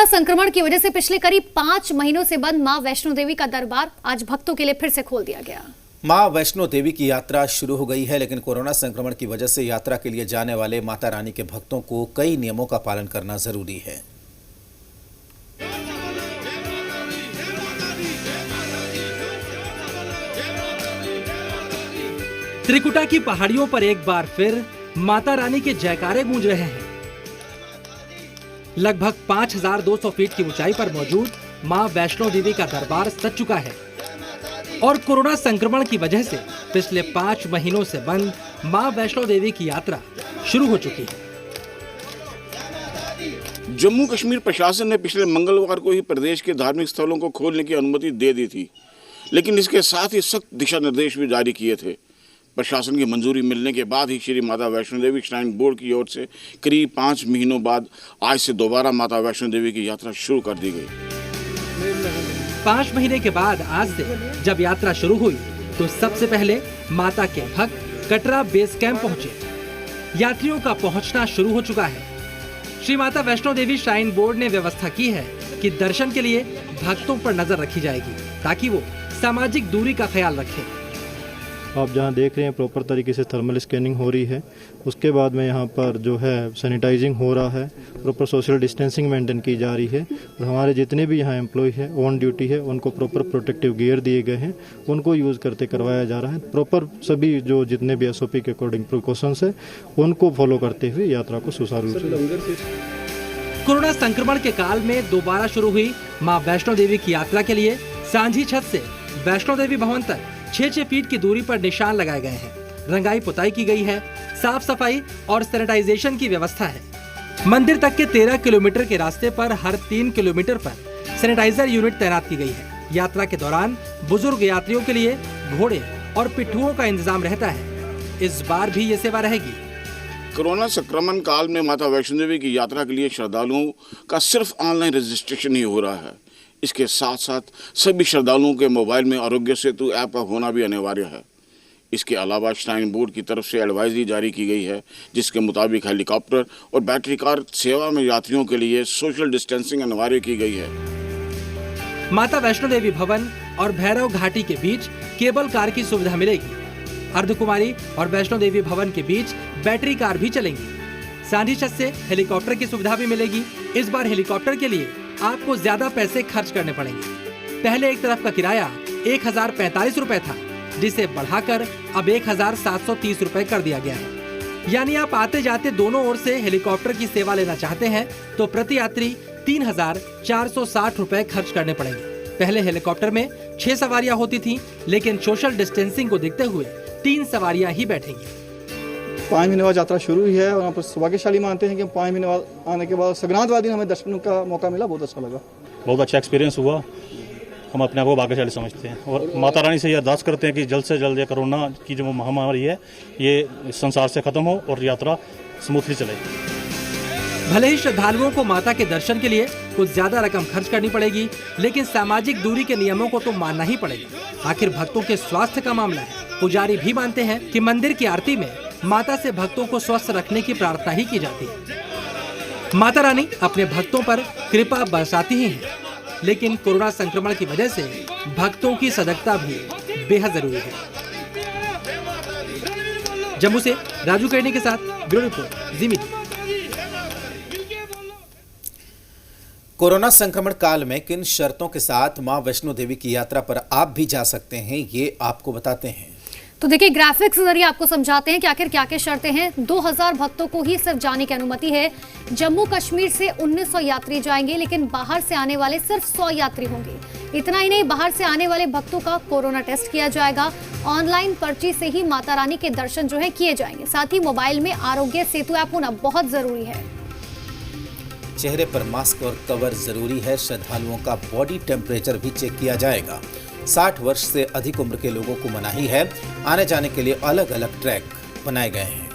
संक्रमण की वजह से पिछले करीब 5 महीनों से बंद मां वैष्णो देवी का दरबार आज भक्तों के लिए फिर से खोल दिया गया। मां वैष्णो देवी की यात्रा शुरू हो गई है, लेकिन कोरोना संक्रमण की वजह से यात्रा के लिए जाने वाले माता रानी के भक्तों को कई नियमों का पालन करना जरूरी है। त्रिकुटा की पहाड़ियों पर एक बार फिर माता रानी के जयकारे गूंज रहे हैं। लगभग 5200 फीट की ऊंचाई पर मौजूद मां वैष्णो देवी का दरबार सज चुका है और कोरोना संक्रमण की वजह से पिछले 5 महीनों से बंद मां वैष्णो देवी की यात्रा शुरू हो चुकी है। जम्मू कश्मीर प्रशासन ने पिछले मंगलवार को ही प्रदेश के धार्मिक स्थलों को खोलने की अनुमति दे दी थी, लेकिन इसके साथ ही सख्त दिशा निर्देश भी जारी किए थे। प्रशासन की मंजूरी मिलने के बाद ही श्री माता वैष्णो देवी श्राइन बोर्ड की ओर से करीब 5 महीनों बाद आज से दोबारा माता वैष्णो देवी की यात्रा शुरू कर दी गई। 5 महीने के बाद आज से जब यात्रा शुरू हुई तो सबसे पहले माता के भक्त कटरा बेस कैंप पहुंचे। यात्रियों का पहुंचना शुरू हो चुका है। श्री माता वैष्णो देवी श्राइन बोर्ड ने व्यवस्था की है कि दर्शन के लिए भक्तों पर नजर रखी जाएगी ताकि वो सामाजिक दूरी का ख्याल रखें। आप जहां देख रहे हैं प्रॉपर तरीके से थर्मल स्कैनिंग हो रही है, उसके बाद में यहां पर जो है सैनिटाइजिंग हो रहा है, प्रॉपर सोशल डिस्टेंसिंग मेंटेन की जा रही है और हमारे जितने भी यहां एम्प्लॉय है ऑन ड्यूटी है उनको प्रॉपर प्रोटेक्टिव गियर दिए गए हैं, उनको यूज़ करते करवाया जा रहा है। प्रॉपर सभी जो जितने भी SOP के अकॉर्डिंग प्रिकॉशंस है उनको फॉलो करते हुए यात्रा को सुचारू रूप से। कोरोना संक्रमण के काल में दोबारा शुरू हुई मां वैष्णो देवी की यात्रा के लिए सांझी छत से वैष्णो देवी भवन तक 6-6 फीट की दूरी पर निशान लगाए गए हैं। रंगाई पुताई की गई है, साफ सफाई और सैनिटाइजेशन की व्यवस्था है। मंदिर तक के 13 किलोमीटर के रास्ते पर हर 3 किलोमीटर पर सैनिटाइजर यूनिट तैनात की गई है। यात्रा के दौरान बुजुर्ग यात्रियों के लिए घोड़े और पिट्ठुओं का इंतजाम रहता है। इस बार भी ये सेवा रहेगी। कोरोना संक्रमण काल में माता वैष्णो देवी की यात्रा के लिए श्रद्धालुओं का सिर्फ ऑनलाइन रजिस्ट्रेशन ही हो रहा है। इसके साथ साथ सभी श्रद्धालुओं के मोबाइल में आरोग्य सेतु ऐप का होना भी अनिवार्य है। इसके अलावा श्राइन बोर्ड की तरफ से एडवाइजरी जारी की गई है, जिसके मुताबिक हेलीकॉप्टर और बैटरी कार सेवा में यात्रियों के लिए सोशल डिस्टेंसिंग अनिवार्य की गई है। माता वैष्णो देवी भवन और भैरव घाटी के बीच केबल कार की सुविधा मिलेगी। अर्धकुमारी और वैष्णो देवी भवन के बीच बैटरी कार भी चलेंगी। सांझी छत से हेलीकॉप्टर की सुविधा भी मिलेगी। इस बार हेलीकॉप्टर के लिए आपको ज्यादा पैसे खर्च करने पड़ेंगे। पहले एक तरफ का किराया 1045 रुपए था, जिसे बढ़ाकर अब 1730 रुपए कर दिया गया है। यानी आप आते जाते दोनों ओर से हेलीकॉप्टर की सेवा लेना चाहते हैं तो प्रति यात्री 3460 रुपए खर्च करने पड़ेंगे। पहले हेलीकॉप्टर में 6 सवारियां होती थीं, लेकिन सोशल डिस्टेंसिंग को देखते हुए 3 सवारियां ही बैठेंगी। 5 महीने बाद यात्रा शुरू हुई है और यहाँ पर सौभाग्यशाली मानते हैं कि 5 महीने बाद आने के बाद संक्रांत वाले दिन हमें दर्शन का मौका मिला। बहुत अच्छा लगा, बहुत अच्छा एक्सपीरियंस हुआ। हम अपने आप को भाग्यशाली समझते हैं और माता रानी से ये अरदास करते हैं कि जल्द से जल्द ये कोरोना की जो महामारी है ये संसार से खत्म हो और यात्रा स्मूथली चले। भले ही श्रद्धालुओं को माता के दर्शन के लिए कुछ ज्यादा रकम खर्च करनी पड़ेगी, लेकिन सामाजिक दूरी के नियमों को तो मानना ही पड़ेगा। आखिर भक्तों के स्वास्थ्य का मामला है। पुजारी भी मानते हैं कि मंदिर की आरती में माता से भक्तों को स्वस्थ रखने की प्रार्थना ही की जाती है। माता रानी अपने भक्तों पर कृपा बरसाती ही है, लेकिन कोरोना संक्रमण की वजह से भक्तों की सजगता भी बेहद जरूरी है। जम्मू से राजू केरनी के साथ ब्यूरो रिपोर्ट, जी मीडिया। कोरोना संक्रमण काल में किन शर्तों के साथ मां वैष्णो देवी की यात्रा पर आप भी जा सकते हैं, ये आपको बताते हैं। तो देखिए, ग्राफिक्स के जरिए आपको समझाते हैं कि आखिर क्या क्या शर्तें हैं। 2000 भक्तों को ही सिर्फ जाने की अनुमति है। जम्मू कश्मीर से 1900 यात्री जाएंगे, लेकिन बाहर से आने वाले सिर्फ 100 यात्री होंगे। इतना ही नहीं, बाहर से आने वाले भक्तों का कोरोना टेस्ट किया जाएगा। ऑनलाइन पर्ची से ही माता रानी के दर्शन जो है किए जाएंगे। साथ ही मोबाइल में आरोग्य सेतु ऐप होना बहुत जरूरी है। चेहरे पर मास्क और कवर जरूरी है। श्रद्धालुओं का बॉडी टेम्परेचर भी चेक किया जाएगा। 60 वर्ष से अधिक उम्र के लोगों को मनाही है। आने जाने के लिए अलग अलग ट्रैक बनाए गए हैं।